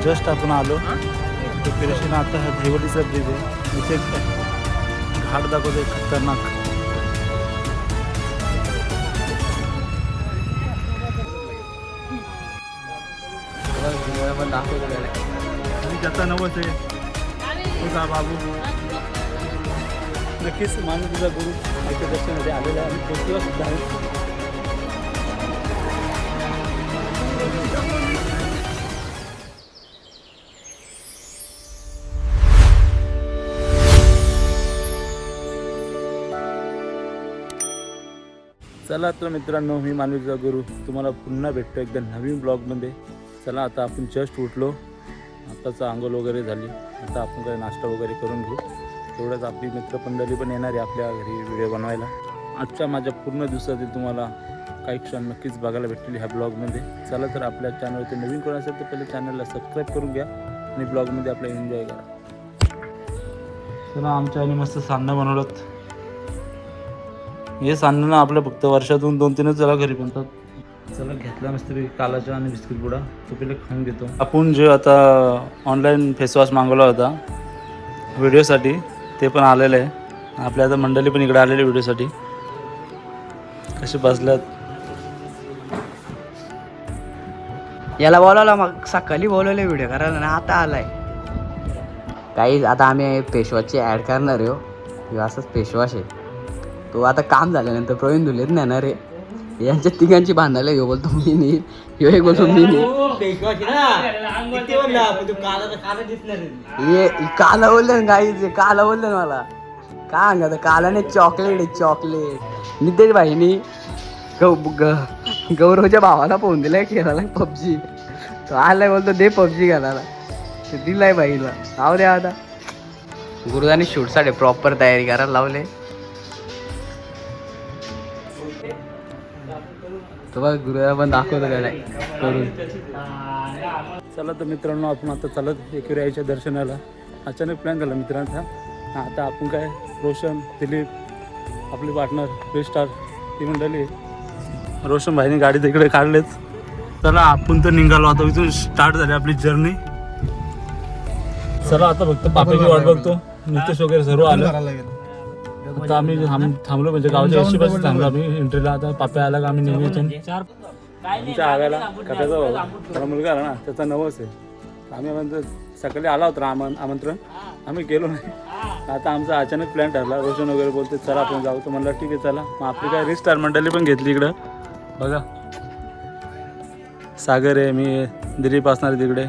Just आपण आलो तो फिरशीनं आता हा देवलीचा ब्रिज आहे. इथे घाट दाखवतो खतरनाक. आणि ज्याचा नवस आहे तुझा बाबू नक्कीच मानू तुझा गुरु आजच्या दर्शनामध्ये आलेला आहे आणि पोचला सुद्धा आहे. चला तर मित्रांनो, मी मानवीचा गुरु तुम्हाला पुन्हा भेटतो एकदा नवीन ब्लॉगमध्ये. चला आता आपण जस्ट उठलो, आताचं आंघोळ वगैरे झाली. आता आपण काही नाश्ता वगैरे करून घेऊ. तेवढंच आपली मित्रमंडळी पण येणार आहे आपल्या घरी व्हिडिओ बनवायला. आजच्या माझ्या पूर्ण दिवसातील तुम्हाला काही क्षण नक्कीच बघायला भेटतील ह्या ब्लॉगमध्ये. चला तर आपल्या चॅनलवरती नवीन कोण असेल तर पहिले चॅनलला सबस्क्राईब करून घ्या आणि ब्लॉगमध्ये आपला एन्जॉय करा. चला आमच्या आईने मस्त सान्नं बनवलं. हे सान्नं ना आपल्या फक्त वर्षातून 2-3च चला घरी बनतात. चला घेतला मस्त कालाचा आणि बिस्किट पुडा तो पहिले खाऊन घेतो. आपण जे आता ऑनलाईन फेसवॉश मागवला होता व्हिडिओसाठी ते पण आलेलं आहे. आपल्या आता मंडळी पण इकडे आलेले व्हिडिओसाठी. कसे बसल्यात. याला बोलावला मग सकाळी बोलवले व्हिडिओ करायला ना आता आलाय. काही आता आम्ही फेसवॉशची ॲड करणार आहे. हो असंच फेसवॉश आहे तो. आता काम झाल्यानंतर प्रवीण धुलेत नेणार आहे. यांच्या तिघांची भांडायला घेऊ बोलतो मी नाही, ह्यो एक बोलतो मी नाही. हे काला बोलले गाई, काला बोलले मला काय सांगा कालाने चॉकलेट आहे चॉकलेट. नितेश भाईनी गौरवच्या भावाला फोन दिलाय खेळायला पबजी. तो आलाय बोलतो दे पबजी घालायला. ते दिलाय भाईला. लाव द्या आता. गुरुदानी शूटसाठी प्रॉपर तयारी करायला लावले. तो बघ गुरुदा पण दाखवतो त्याला करून. चला तर मित्रांनो, आपण आता चालत एकविराईच्या दर्शनाला. अचानक प्लॅन झाला मित्रांचा. आता आपण काय रोशन, दिलीप, आपले पार्टनर प्ले स्टार ती मंडळी. रोशन भाईने गाडी तिकडे काढलेच. चला आपण तर निघालो आता. इथून स्टार्ट झाली आपली जर्नी. चला आता फक्त पापाची वाट बघतो. नितेश वगैरे सर्व आलं. आता आम्ही थांबलो म्हणजे गावाच्या हिशोबाने थांबलो आम्ही एंट्रीला. आता पाप्या आला का आम्ही नेहमीच्या आमच्या आव्याला कथाचा भाऊ त्याला मुलगा आला ना त्याचा नवस आहे. आम्ही म्हणतो सकाळी आला होता आमंत्रण, आम्ही गेलो नाही. आता आमचा अचानक प्लॅन ठरला. रोशन वगैरे बोलते चला आपण जाऊ. तर म्हणलं ठीक आहे चला. मग आपली काय रिस्टार मंडळी पण घेतली इकडं. बघा सागर आहे, मी दिलीप असणार आहे तिकडे.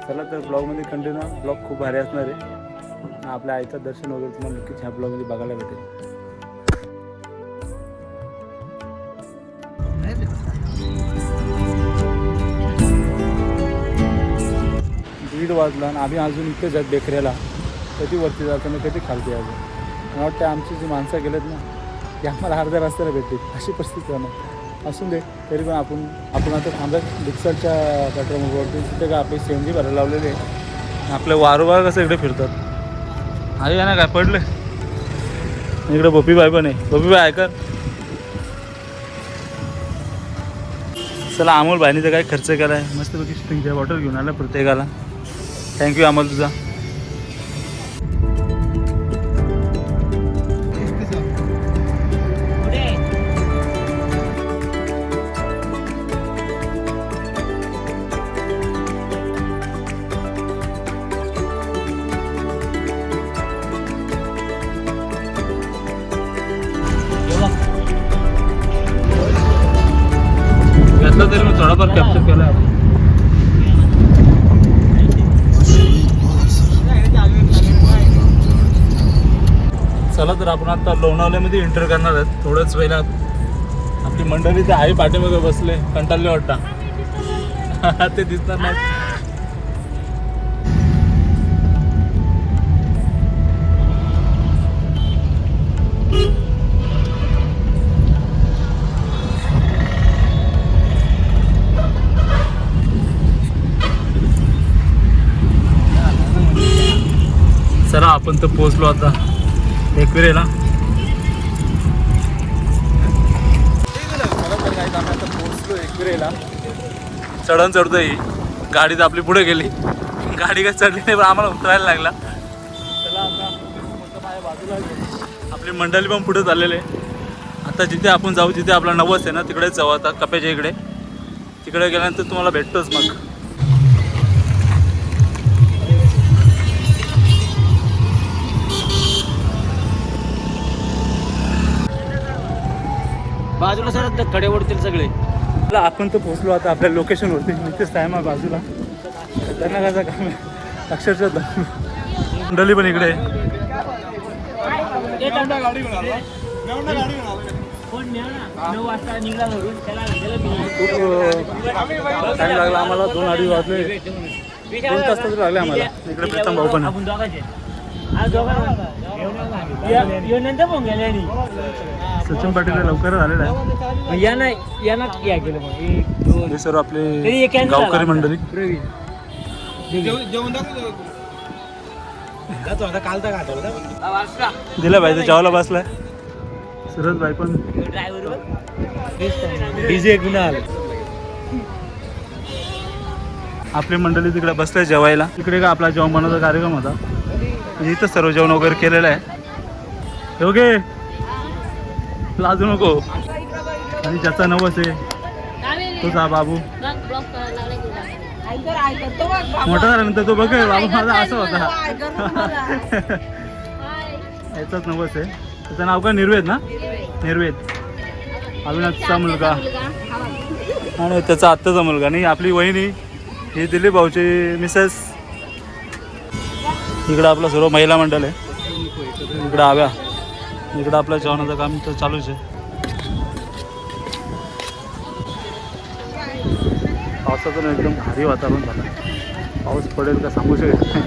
चला तर ब्लॉगमध्ये कंटिन्यू. ब्लॉग खूप भारी असणार आहे. आपल्या आईचं दर्शन वगैरे तुम्हाला नक्कीच ह्या ब्लॉगमध्ये बघायला भेटेल. दीड वाजला आणि आम्ही अजून इथेच आहेत बेकऱ्याला. कधी वरती जातो ना कधी खालती अजून. मला वाटतं आमची जी माणसं गेलेत ना ती आम्हाला अर्ध्या रस्त्याला भेटतील अशी परिस्थिती आहे ना. असून दे तरी पण आपण आता थांबत डिक्सलच्या पेट्रोल पंपवरती. तिथे का आपली CNG भरायला लावलेली आहे. आपल्या वारंवार कसं इकडे फिरतात. आहे ना काय पडलं इकडे. बोपीबाई पण आहे. बोपीबाई ऐकर. चला अमोल भाईने तर काय खर्च केला आहे. मस्तपैकी स्प्रिंगच्या बॉटल घेऊन आला प्रत्येकाला. थँक्यू अमोल तुझा. तरी मी थोडाफार कॅप्चर केला आहे. चला तर आपण आता लोणावल्यामध्ये एंटर करणार आहेत. थोडंच वेळेला आपली मंडळी ते आई पाठीमागे बसले कंटाळले वाटता. ते दिसणार नाही. चला आपण तर पोहोचलो आता एकविरेला. चला तर काय आम्ही आता पोहोचलो एकविरेला. चढण चढतोय गाडी तर आपली पुढे गेली, गाडी काय चढली नाही पण आम्हाला उतरायला लागला. चला आता माझ्या बाजूला आपली मंडळी पण पुढे चाललेले आहे. आता जिथे आपण जाऊ, जिथे आपला नवस आहे ना तिकडेच जाऊ आता, कप्याच्या इकडे. तिकडे गेल्यानंतर तुम्हाला भेटतोच मग. बाजूला सर कडे ओढतील सगळे. आपण तर पोहोचलो आता आपल्या लोकेशनवरती. इथेच टाईम आहे बाजूला. त्यांना कसं काम आहे अक्षरशः. मंडळी पण इकडे आहे. खूप टाईम लागला आम्हाला. 2-2.5 वाजले. 2 तास तरी लागले आम्हाला. इकडे प्रीतम भाऊ पण आहे. सचिन पाटील लवकर झालेला आहे. हे सर्व आपले गावकरी मंडळी. दिला भाई तर जेवायला बसलाय. सुरज भाई पण डीजे गुणाल. आपली मंडळी तिकडे बसले जेवायला. तिकडे का आपला जेवण बनवण्याचा कार्यक्रम होता. इथं सर्व जेवण वगैरे केलेलं आहे. ओके लाजू नको. आणि ज्याचा नवस आहे तुझा बाबू मोठा झाल्यानंतर तो बघ बाबू माझा असं होता. याचाच नवस आहे. त्याचं नाव काय निर्वेद ना? निर्वेद अविनाशचा मुलगा आणि त्याचा आत्ताचा मुलगा. नाही आपली वहिनी ही दिलीप भाऊची मिसेस. इकडं आपलं सर्व महिला मंडळ आहे. इकडं आव्या. इकडं आपलं जेवणाचं काम तर चालूच आहे. पावसाचं एकदम भारी वातावरण झालं. पाऊस पडेल का सांगू शकत नाही.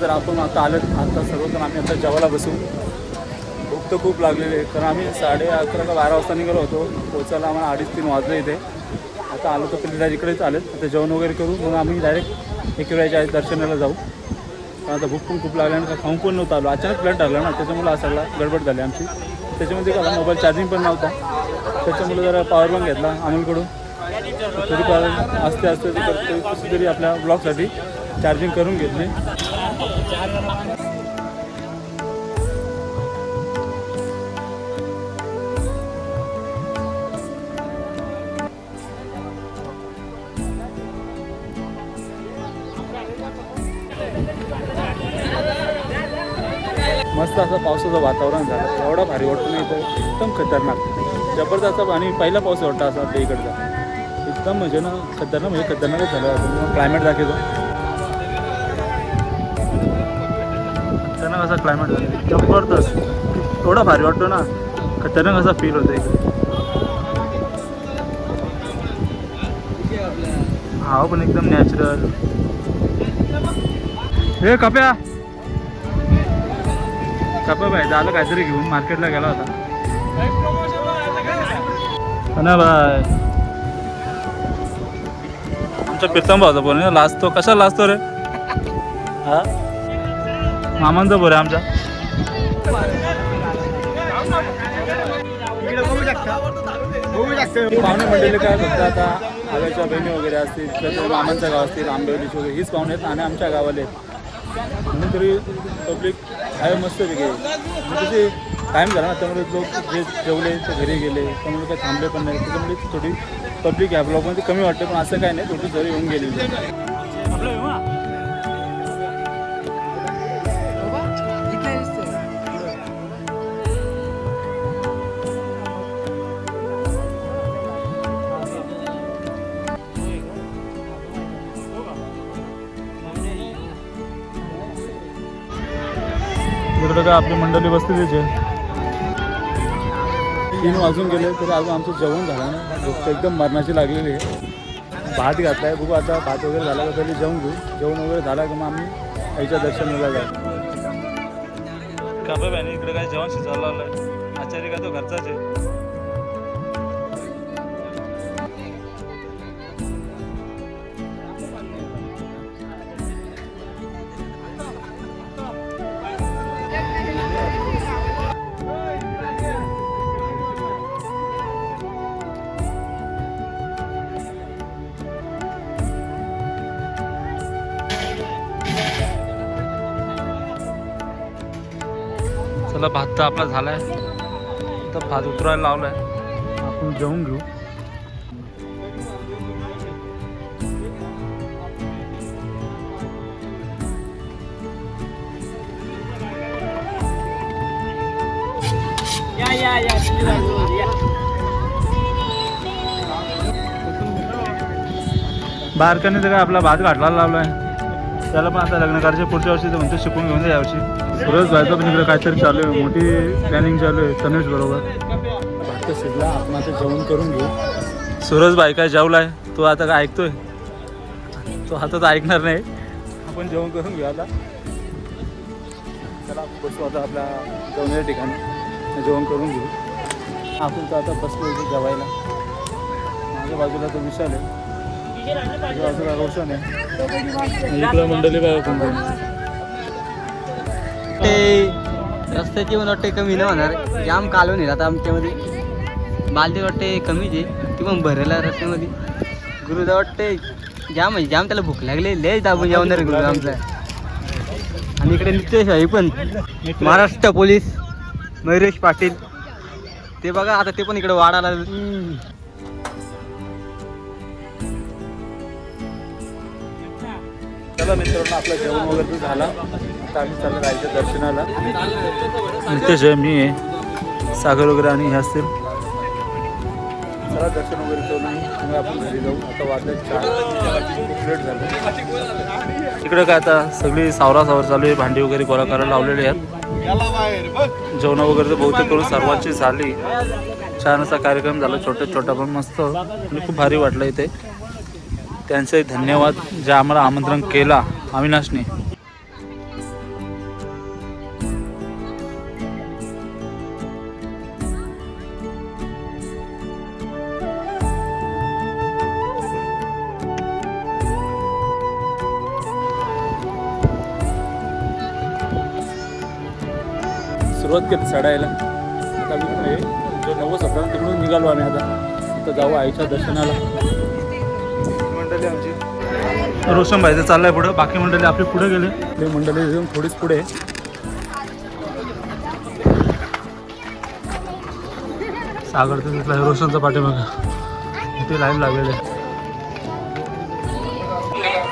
तर आपण आता आता सर्वजण आम्ही आता जेवायला बसू. भूक तर खूप लागलेली आहे. कारण आम्ही 11:30 का 12 वाजता निघालो होतो. पोचायला आम्हाला 2:30-3 वाजले इथे. आता आलो तर पहिले इकडेच आलेत. आता जेवण वगैरे करू मग आम्ही डायरेक्ट एकविराच्या दर्शनाला जाऊ. आता भूक पण खूप लागली आणि खाऊन पण नव्हतं आलो. अचानक फ्लॅट झाला ना त्याच्यामुळे सगळा गडबड झाली आमची. त्याच्यामध्ये का मोबाईल चार्जिंग पण नव्हता. त्याच्यामुळे जरा पॉवर बँक घेतला अमोलकडून. तरी असते कशी तरी आपल्या ब्लॉगसाठी चार्जिंग करून घेतली. मस्त असं पावसाचं वातावरण झालं. एवढा भारी वाटतं नाही तर एकदम खतरनाक जबरदस्त. आणि पहिला पाऊस वाटतं असं वाटतं इकडचा. एकदम म्हणजे ना खतरनाक म्हणजे खतरनाकच झालं. असं क्लायमेट दाखवतो. खतरनाक असा क्लायमेट झालं जबरदस्त. एवढा भारी वाटतो ना. खतरनाक असा फील होतो इकडे. हा पण एकदम नॅचरल. हे कप्या भाई झालं काहीतरी घेऊन मार्केटला गेला होता ना बाय. आमचा प्रीतम भाऊचा फोन लाजतो. कशा लाजतो रे? हा मामांचा बोर आहे आमचा. पाहुणे मंडळी काय फक्त आता आव्याच्या बहिणी वगैरे असतील किंवा मामांचं गाव असतील आंबेवली वगैरे हीच पाहुणे आहेत आणि आमच्या गावाले म्हणून तरी पब्लिक आहे मस्त वेगळे. तसे टाईम झाला ना त्यामुळे लोक जे जेवले ते घरी गेले त्यामुळे काही थांबले पण नाही. त्याच्यामुळे थोडी पब्लिक ह्या ब्लॉकमध्ये कमी वाटते पण असं काही नाही. थोडी जरी येऊन गेली. इकडं काय आपली मंडळी बसलेलीच आहे. 3 वाजून गेले तरी अजून आमचं जेवण झालं ना. भूक एकदम मरणाची लागलेली आहे. भात घातला आहे. बघू आता भात वगैरे झाला का पहिले जेवण घेऊ. जेवण वगैरे झाला का मग आम्ही आईच्या दर्शनाला जाऊ. का बहिणी इकडे काय जेवण शिजायला लागलं. आचार्य का तो घरचाच आहे. चला भात तर आपला झालाय, तर भात उतरायला लावलाय, आपण जेवून घेऊ. बारकाने तर काय आपला भात घाटला लावलाय, त्याला पण आता लग्न करायचे पुढच्या वर्षी, तर म्हणतो शिकून घेऊन जा यावर्षी. सुरज भाईचं पण इकडे काहीतरी चालू आहे, मोठी प्लॅनिंग चालू आहे तनुष बरोबर. भात शिजला, आपण आता जेवण करून घेऊ. सुरज भाई काय जेवलाय, तो आता काय ऐकतोय, तो आता तर ऐकणार नाही. आपण जेवण करून घेऊ आता. चला आपण बसू आता आपल्या जेवणाच्या ठिकाणी, जेवण करून घेऊ. आपण तर आता बसलो इथे जेवायला. माझ्या बाजूला तो विशाल आहे, माझ्या बाजूला रोशन आहे, इकडं मंडळी बघा कोणते. रस्त्याची मला वाटते कमी नाही होणार, जाम कालवून येईल आता आमच्यामध्ये. बालदी वाटते कमीच आहे, ती पण भरेला रस्त्यामध्ये. गुरुदा वाटते जाम म्हणजे जाम, त्याला भूक लागली, लय दाबून जेवणार गुरु आमचा. आणि इकडे नितेश भाई पण, महाराष्ट्र पोलीस मयुरेश पाटील, ते बघा आता ते पण इकडे वाढायला. चला मित्रांनो, आपलं जेवण वगैरे झाला, आता आम्ही चाललं राहायचं दर्शनाला. नितेश आहे, मी आहे, सागर वगैरे आणि हे असतील. चला दर्शन वगैरे करून मग आपण घरी जाऊ. आता वाजले 4, लेट झालं. इकडे काय आता सगळी सावरासावर चालू आहे, भांडी वगैरे गोळा करायला लावलेले आहेत. जेवण वगैरे तर बहुतेक करून सर्वांची झाली. छान असा कार्यक्रम झाला, छोटा पण मस्त, आणि खूप भारी वाटलं इथे. त्यांचे धन्यवाद जे आम्हाला आमंत्रण केला अविनाशने. सुरुवात केली चढायला. आता मी जो 9:17 तिकडून निघालो आम्ही. आता जाऊ आईच्या दर्शनाला. मंडळी आमची रोशन भाईचं चाललंय पुढं, बाकी मंडळी आपली पुढे गेले. आपली मंडळी येऊन थोडीच पुढे. सागर तर तिथला रोशनचा पाठीमागा ते लाईन लागलेले.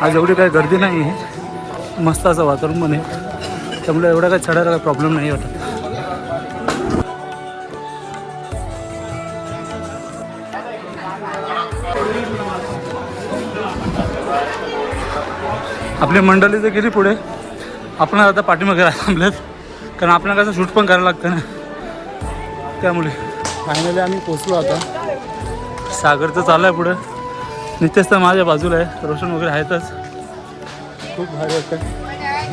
आज एवढी काही गर्दी नाही आहे, मस्त असं वातावरण पण आहे, त्यामुळे एवढा काही चढायला काही प्रॉब्लेम नाही वाटत. आपली मंडळी तर गेली पुढे, आपण आता पाठीमागे थांबलेत, कारण आपल्याला कसं शूट पण करायला लागतं ना, त्यामुळे. फायनली आम्ही पोचलो आता. सागर तर चालू आहे पुढे, नितेश तर माझ्या बाजूला आहे, रोशन वगैरे आहेतच. खूप भारी वाटतं.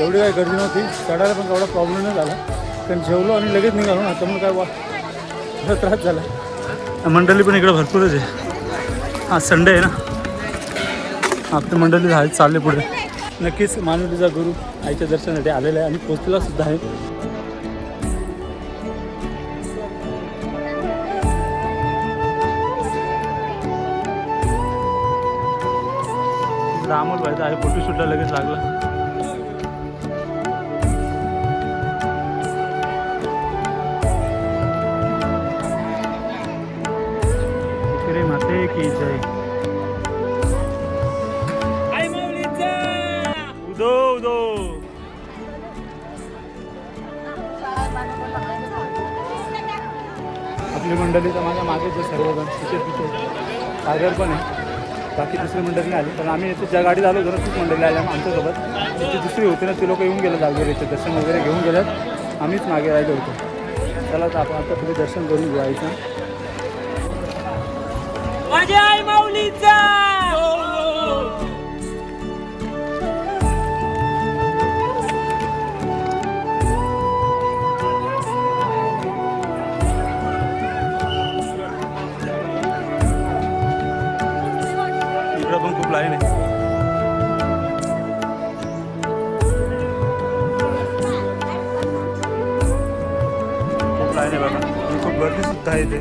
एवढी काही गर्दी नव्हती, चढायला पण एवढा प्रॉब्लेम नाही झाला, कारण जेवलो आणि लगेच निघालो ना, त्यामुळे काय त्रास झाला. मंडळी पण इकडे भरपूरच आहे, आज संडे आहे ना. आपली मंडळी आहेत चालले पुढे. नक्कीच मानवलीचा गुरु आईच्या दर्शनासाठी आलेला आहे आणि पोचलेला सुद्धा आहे. अमोल भाईचा आहे, फोटोशूटला लगेच लागला. इकडे माते की जय. उदो आपली मंडळी तर माझ्या मागेच आहे, सर्वजण तिथे सागर पण आहे. बाकी दुसरी मंडळी नाही आली, पण आम्ही इथे ज्या गाडीत आलो जरा खूप मंडळी आल्या आमच्यासोबत. ती दुसरी होती ना, ती लोक येऊन गेले जागेवरीचे दर्शन वगैरे घेऊन गेल्यात, आम्हीच मागे राहिलो होतो. चला तर आपण आता पुढे दर्शन करून घेऊ आईचं. माझ्या आई माऊलीचा पण खूप लाईन आहे. खूप लाईन आहे बघा, खूप गर्दी सुद्धा आहे इथे.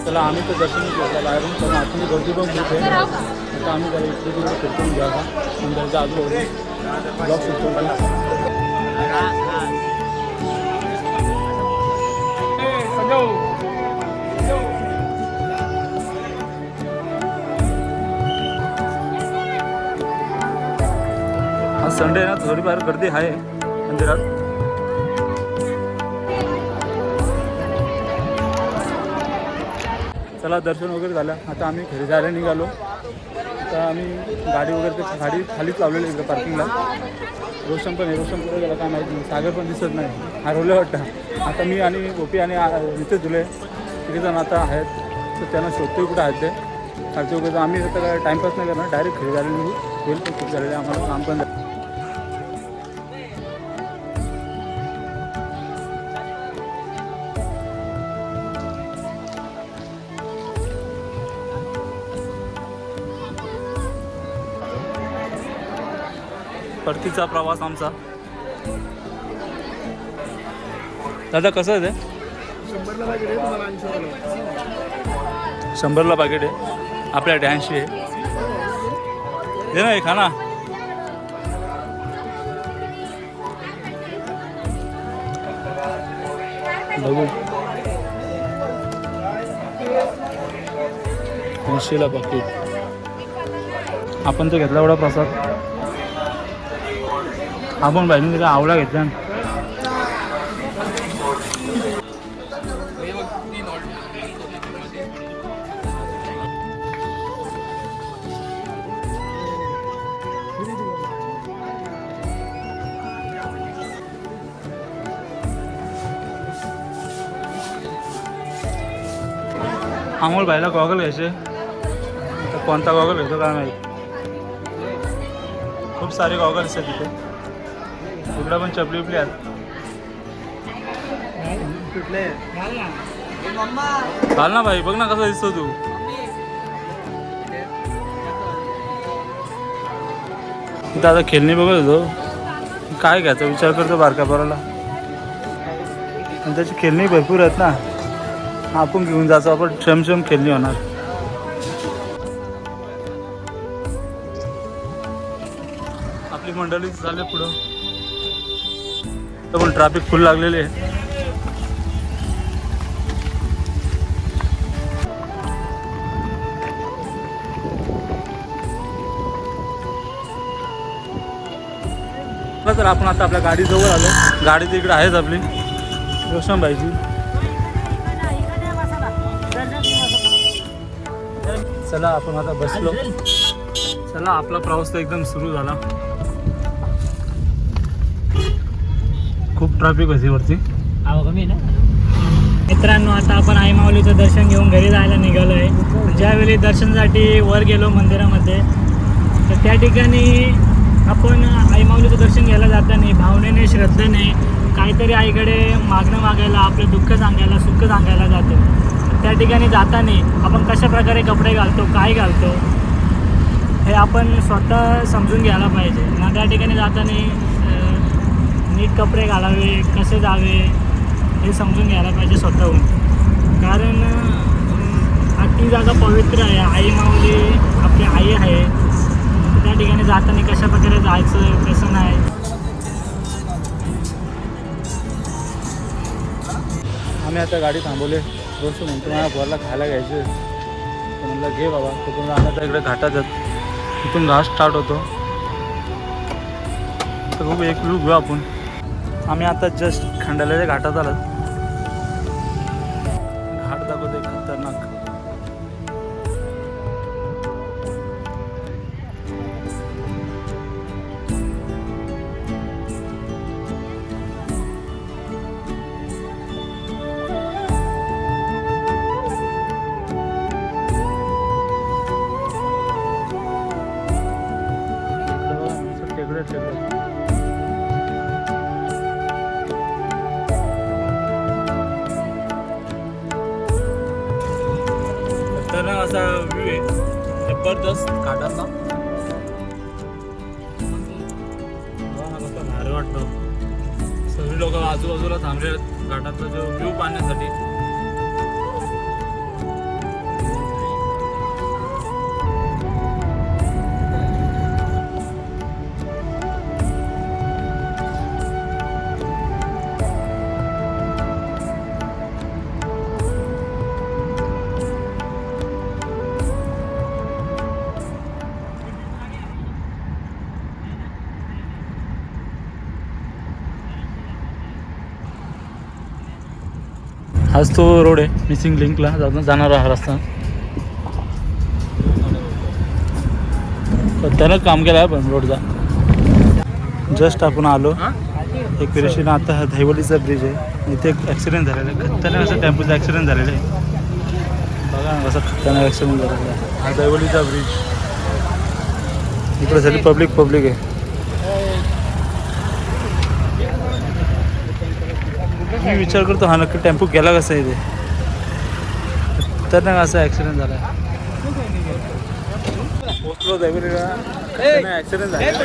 चला आम्ही तर दर्शन घेतलं बाहेरून, पण आतून गर्दी पण खूप आहे. आता आम्ही जरा इकडे तिकडे फिरकून घ्या का सुंदरच्या आजूबाजू ब्लॉग शूट आज संडे आहे ना, थोडीफार गर्दी आहे मंदिरात. चला दर्शन वगैरे झालं, आता आम्ही घरी जायला निघालो. आता आम्ही गाडी वगैरे गाडी खालीच लावलेली इकडे पार्किंगला. रोशन पण आहे, रोशन कुठे गेला काय माहिती नाही, सागर पण दिसत नाही, हरवलं वाटतं. आता मी आणि गोपी आणि इथे तुले तिथे जण आता आहेत, तर त्यांना शोधतोय कुठे आहेत ते खालचे वगैरे. आम्ही आता काय टाईमपास नाही करणार, डायरेक्ट घरी जायला निघू. वेळ पण खूप झालेलं आहे, आम्हाला काम पण झालं. परतीचा प्रवास आमचा. दादा कसं आहे ते? 100ला पाकिट आहे, आपल्याकडे 80 आहे. दे ना, खा ना. बघू 80ला पाकिट. आपण तो घेतला एवढा प्रसाद. आपण बाईने तिला आवळा घेतला. अमोल भाईला गॉगल घ्यायचे, तर कोणता गॉगल घेतो काय माहिती. खूप सारे गॉगल्स आहेत तिथे. इकडं पण चपली उपली आहेत. घाल ना भाई, बघ ना कसा दिसतो तू. तिथं आता खेळणी बघत होतो, काय घ्यायचा विचार करतो बारक्या पोराला. आणि त्याची खेळणी भरपूर आहेत ना, आपण घेऊन जायचो, आपण छमछम खेळणी होणार. आपली मंडळी झाले पुढं, तर पण ट्रॅफिक फुल लागलेले आहे. तर आपण आता आपल्या गाडीजवळ आलो. गाडी तिकडे आहेच आपली रोशनभाईची. चला आपण आता बसलो. चला आपला प्रवास तर एकदम सुरू झाला. खूप ट्रॅफिक होती वरती. मित्रांनो, आता आपण आई माऊलीचं दर्शन घेऊन घरी जायला निघालो आहे. ज्यावेळी दर्शनासाठी वर गेलो मंदिरामध्ये, तर त्या ठिकाणी आपण आई माऊलीचं दर्शन घ्यायला जाताना भावनेने श्रद्धेने काहीतरी आईकडे मागणं मागायला, आपलं दुःख सांगायला, सुख सांगायला जातो. त्या ठिकाणी जाताना आपण कशा प्रकारे कपडे घालतो, काय घालतो, हे आपण स्वतः समजून घ्यायला पाहिजे ना. त्या ठिकाणी जाताना नीट कपडे घालावे, कसे जावे हे समजून घ्यायला पाहिजे स्वतःहून. कारण ती जागा पवित्र आहे, आई माऊली आपली आई आहे. त्या ठिकाणी जाताना कशा प्रकारे जायचं, कसं नाही. आम्ही आता गाडी थांबवले. रोज म्हणतो मला पोराला खायला घ्यायचं, तर म्हणलं घे बाबा. तिथून आम्ही तर इकडे घाटात जात, तिथून घाट स्टार्ट होतो. तर खूप एक लूक घेऊ आपण. आम्ही आता जस्ट खंडाल्याच्या घाटात आलो. घाट दाखवतो खतरनाक. जबरदस्त घाटातला भारी वाटतं. सगळी लोक आजूबाजूला थांबले आहेत घाटातला जो व्ह्यू पाहण्यासाठी. हाच तो रोड आहे मिसिंग लिंकला जाणारा हा रस्ता. त्यानं काम केलं आहे पण रोडचा. जस्ट आपण आलो एक पेरेशीनं. आता हा दहिवलीचा ब्रिज आहे. इथे एक ॲक्सिडेंट झालेला आहे. खतरनाक असं टेम्पोचा ॲक्सिडेंट झालेला आहे. बघा ना कसं खतरनाक ॲक्सिडेंट झालेला आहे. हा दहिवलीचा ब्रिज. इकडे सगळी पब्लिक आहे. मी विचार करतो हा नक्की टेम्पो गेला कसा आहे ते. तर नाही असा ॲक्सिडेंट झाला. पोचलो दहिवलीला. ॲक्सिडेंट झाला डेंजर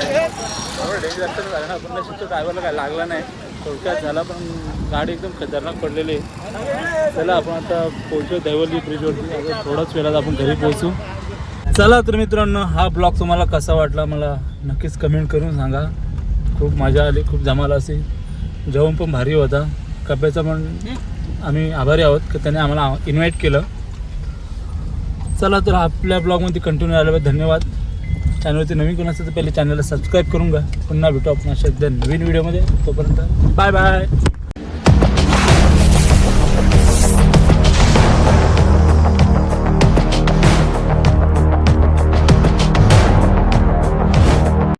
ॲक्सिडेंट झाला ना. पण नशीब तो ड्रायव्हरला काय लागला नाही. थोडक्यात झाला पण गाडी एकदम खतरनाक पडलेली आहे. चला आपण आता पोहोचलो दहिवली ब्रिजवरती. आता थोड्याच वेळात आपण घरी पोहोचू. चला तर मित्रांनो हा ब्लॉग तुम्हाला कसा वाटला मला नक्कीच कमेंट करून सांगा. खूप मजा आली. खूप जमाला असेल. जेवण पण भारी होता. कप्याचा पण आम्ही आभारी आहोत की त्याने आम्हाला इन्व्हाइट केलं. चला तर आपल्या ब्लॉगमध्ये कंटिन्यू आल्याबद्दल धन्यवाद. चॅनलवरती नवीन कोण असेल तर पहिले चॅनलला सबस्क्राईब करून घ्या. पुन्हा भेटू आपण अशा एकदा नवीन व्हिडिओमध्ये. तोपर्यंत बाय बाय.